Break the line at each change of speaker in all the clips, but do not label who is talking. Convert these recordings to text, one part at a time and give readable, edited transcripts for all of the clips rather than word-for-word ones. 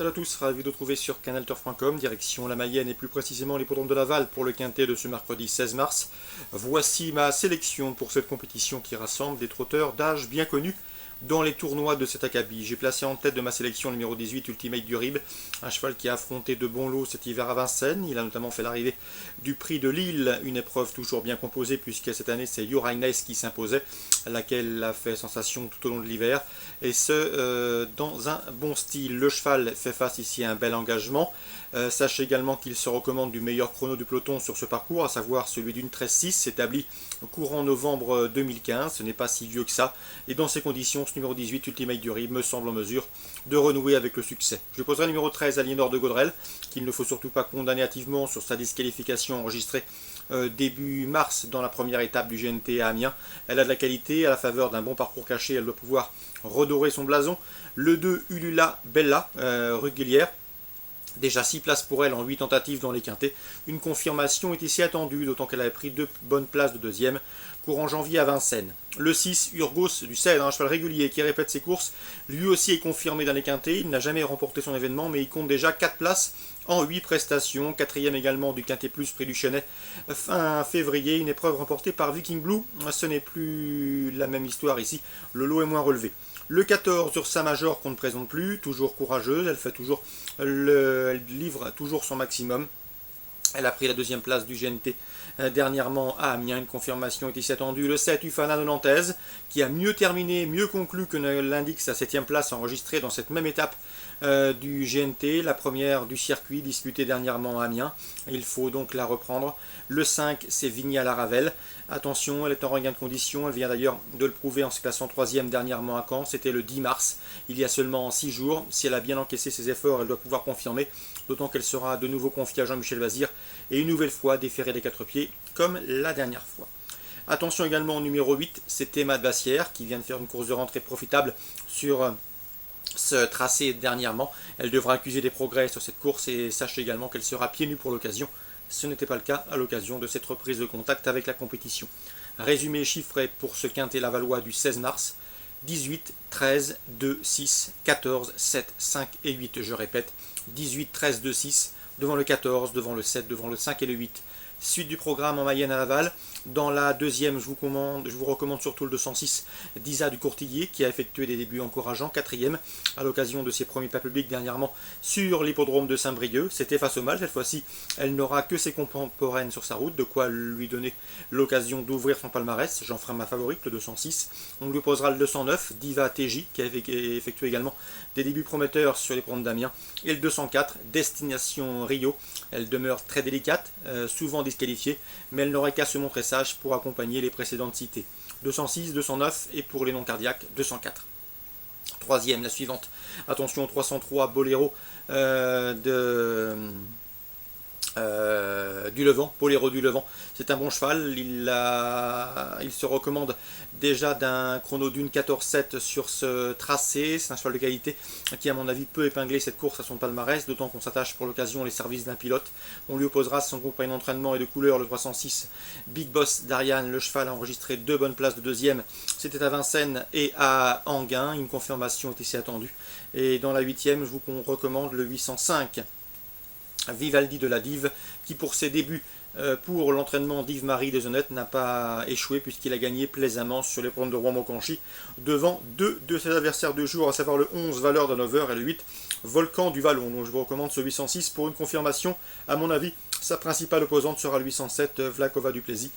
Salut à tous, ravi de vous retrouver sur canalturf.com, direction la Mayenne et plus précisément l'hippodrome de Laval pour le quintet de ce mercredi 16 mars. Voici ma sélection pour cette compétition qui rassemble des trotteurs d'âge bien connus dans les tournois de cet acabit. J'ai placé en tête de ma sélection le numéro 18, Ultimate du Rib, un cheval qui a affronté de bons lots cet hiver à Vincennes. Il a notamment fait l'arrivée du prix de Lille, une épreuve toujours bien composée puisque cette année c'est Uraines qui s'imposait, laquelle a fait sensation tout au long de l'hiver, et ce dans un bon style. Le cheval fait face ici à un bel engagement. Sachez également qu'il se recommande du meilleur chrono du peloton sur ce parcours, à savoir celui d'une 13-6, établi courant novembre 2015. Ce n'est pas si vieux que ça, et dans ces conditions, ce numéro 18, Ultimate du Rib, me semble en mesure de renouer avec le succès. Je poserai le numéro 13, Aliénor de Gaudrel, qu'il ne faut surtout pas condamner hâtivement sur sa disqualification enregistrée début mars dans la première étape du GNT à Amiens. Elle a de la qualité, à la faveur d'un bon parcours caché, elle doit pouvoir redorer son blason. Le 2, Ulula Bella, régulière. Déjà 6 places pour elle en 8 tentatives dans les quintets. Une confirmation est ici attendue, d'autant qu'elle avait pris 2 bonnes places de deuxième, courant janvier à Vincennes. Le 6, Urgos du Cèdre, un cheval régulier qui répète ses courses, lui aussi est confirmé dans les quintets. Il n'a jamais remporté son événement, mais il compte déjà 4 places en 8 prestations. Quatrième également du Quintet Plus prix du Chenet fin février, une épreuve remportée par Viking Blue. Ce n'est plus la même histoire ici, le lot est moins relevé. Le 14, Ursa Major, qu'on ne présente plus, toujours courageuse, elle livre toujours son maximum. Elle a pris la deuxième place du GNT dernièrement à Amiens. Une confirmation est ici attendue. Le 7, Ufana de Nantaise, qui a mieux terminé, mieux conclu que ne l'indique sa 7ème place enregistrée dans cette même étape du GNT, la première du circuit disputée dernièrement à Amiens. Il faut donc la reprendre. Le 5, c'est Vigna la Ravelle. Attention, elle est en regain de condition. Elle vient d'ailleurs de le prouver en se classant 3ème dernièrement à Caen. C'était le 10 mars, il y a seulement 6 jours. Si elle a bien encaissé ses efforts, elle doit pouvoir confirmer. D'autant qu'elle sera de nouveau confiée à Jean-Michel Vazir et une nouvelle fois déférée des 4 pieds comme la dernière fois. Attention également au numéro 8, c'est Emma de Bassière qui vient de faire une course de rentrée profitable sur ce tracé dernièrement. Elle devra accuser des progrès sur cette course et sachez également qu'elle sera pieds nus pour l'occasion. Ce n'était pas le cas à l'occasion de cette reprise de contact avec la compétition. Résumé chiffré pour ce quintet lavallois du 16 mars. 18, 13, 2, 6, 14, 7, 5 et 8. Je répète, 18, 13, 2, 6, devant le 14, devant le 7, devant le 5 et le 8. Suite du programme en Mayenne à Laval. Dans la deuxième, je vous recommande surtout le 206 d'Isa du Courtillier qui a effectué des débuts encourageants. Quatrième, à l'occasion de ses premiers pas publics dernièrement sur l'hippodrome de Saint-Brieuc. C'était face au mal. Cette fois-ci, elle n'aura que ses contemporaines sur sa route, de quoi lui donner l'occasion d'ouvrir son palmarès. J'en ferai ma favorite, le 206. On lui posera le 209, Diva TJ, qui a effectué également des débuts prometteurs sur les l'hippodrome d'Amiens. Et le 204, Destination Rio. Elle demeure très délicate, souvent disqualifiée, mais elle n'aurait qu'à se montrer sage pour accompagner les précédentes citées. 206, 209 et pour les non cardiaques, 204. Troisième, la suivante. Attention, 303, Boléro du Levant, Boléro du Levant. C'est un bon cheval, il se recommande déjà d'un chrono d'une 14-7 sur ce tracé. C'est un cheval de qualité qui à mon avis peut épingler cette course à son palmarès, d'autant qu'on s'attache pour l'occasion les services d'un pilote. On lui opposera son compagnon d'entraînement et de couleur, le 306 Big Boss d'Ariane. Le cheval a enregistré 2 bonnes places de deuxième, c'était à Vincennes et à Enghien. Une confirmation est ici attendue. Et dans la 8ème, je vous recommande le 805 Vivaldi de la Dive, qui pour ses débuts pour l'entraînement d'Yves-Marie Deshonnette n'a pas échoué puisqu'il a gagné plaisamment sur les programmes de Rouen-Mocanchi devant 2 de ses adversaires de jour, à savoir le 11 Valeur d'Hanover et le 8 Volcan du Vallon. Donc je vous recommande ce 806 pour une confirmation. À mon avis, sa principale opposante sera le 807 Vlakova du Plessis,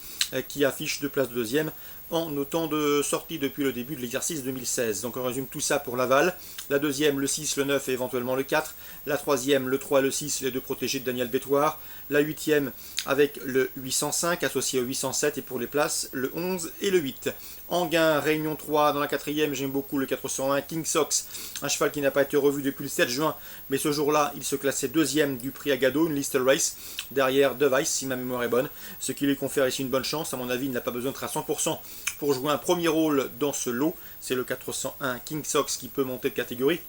qui affiche 2 places de deuxième en autant de sorties depuis le début de l'exercice 2016. Donc on résume tout ça pour Laval. La deuxième, le 6, le 9 et éventuellement le 4. La troisième, le 3 et le 6, les 2 protégés de Daniel Bétoir. La huitième avec le 805 associé au 807 et pour les places, le 11 et le 8. Enghien, Réunion 3, dans la quatrième, j'aime beaucoup le 401 King Sox, un cheval qui n'a pas été revu depuis le 7 juin, mais ce jour-là, il se classait deuxième du prix Agado, une liste race, derrière Device, si ma mémoire est bonne, ce qui lui confère ici une bonne chance. À mon avis, il n'a pas besoin d'être à 100% pour jouer un premier rôle dans ce lot. C'est le 401 King Sox qui peut monter de catégorie.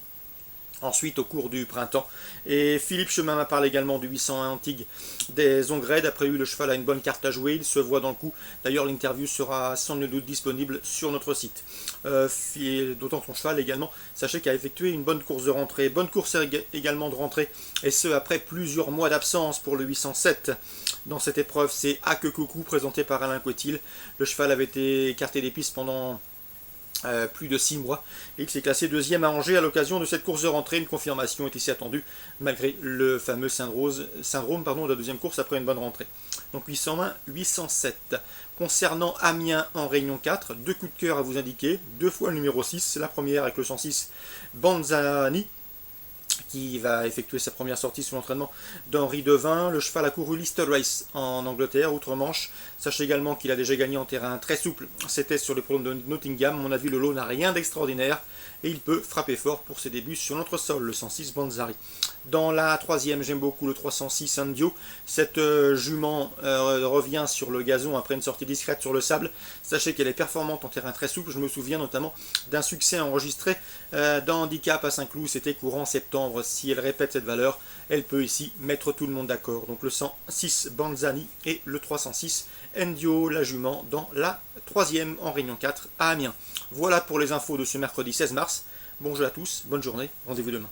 ensuite au cours du printemps. Et Philippe Chemin m'a parlé également du 801 Antigue des Ongrais. D'après lui, le cheval a une bonne carte à jouer, il se voit dans le coup. D'ailleurs, l'interview sera sans nul doute disponible sur notre site. D'autant ton cheval également, sachez qu'il a effectué une bonne course de rentrée, bonne course également de rentrée, et ce après plusieurs mois d'absence pour le 807. Dans cette épreuve, c'est A que coucou présenté par Alain Coetil. Le cheval avait été écarté des pistes pendant plus de 6 mois, et il s'est classé deuxième à Angers à l'occasion de cette course de rentrée. Une confirmation est ici attendue malgré le fameux syndrome de la deuxième course après une bonne rentrée. Donc 801, 807. Concernant Amiens en Réunion 4, deux coups de cœur à vous indiquer, deux fois le numéro 6, la première avec le 106 Banzani, qui va effectuer sa première sortie sous l'entraînement d'Henri Devin. Le cheval a couru l'Easter Race en Angleterre, outre-Manche. Sachez également qu'il a déjà gagné en terrain très souple. C'était sur les prolonges de Nottingham. À mon avis, le lot n'a rien d'extraordinaire et il peut frapper fort pour ses débuts sur notre sol, le 106 Banzari. Dans la troisième, j'aime beaucoup le 306 Indio. Cette jument revient sur le gazon après une sortie discrète sur le sable. Sachez qu'elle est performante en terrain très souple. Je me souviens notamment d'un succès enregistré dans Handicap à Saint-Cloud. C'était courant septembre. Si elle répète cette valeur, elle peut ici mettre tout le monde d'accord. Donc le 106 Banzani et le 306 Endio, la jument, dans la troisième en Réunion 4 à Amiens. Voilà pour les infos de ce mercredi 16 mars. Bon jeu à tous, bonne journée, rendez-vous demain.